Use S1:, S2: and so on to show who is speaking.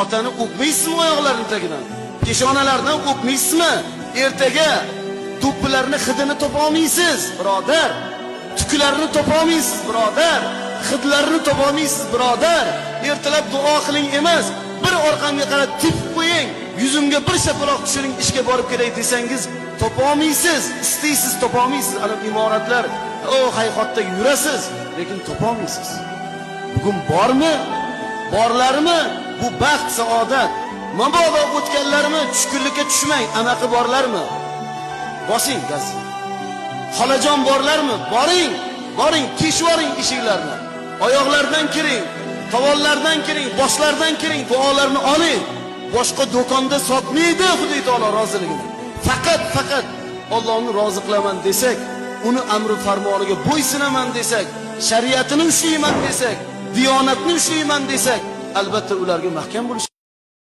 S1: Otani o'pmaysizmi oyoqlarini tagidan? Peshonalardan o'pmaysizmi? Ertaga do'ppilarni hidini topa olmaysiz, birodar. Tuklarni topa olmaysiz, birodar. Hidlarni topa olmaysiz, birodar. Ertalab duo qiling emas, bir orqamga qarab tepib qo'ying, yuzimga bir shapaloq tushiring, ishga borib kelay desangiz, topa olmaysiz. Istaysiz, topa olmaysiz. Ana imoratlar, hayhotda yurasiz, lekin topa olmaysiz. Bugun bormi? Borlarmi? Bu baxt, saodat. Mabodo o'tganlarmi? Tushkunlikka tushmang. Anaqa borlarmi? Bosing gaz. Xolajon borlarmi? Boring, boring, teshvoring eshiklarni. Oyoqlardan kiring, tovonlardan kiring, boshlardan kiring, duolarni oling. Boshqa do'konda sotmaydi Xudo taolo roziligini. Faqat Allohni rozi qilaman desak, uni amri farmoniga bo'ysunaman desak, shariatini ushlayman desak, diyonatni ushlayman desak, albatta ularga mahkam bo'lish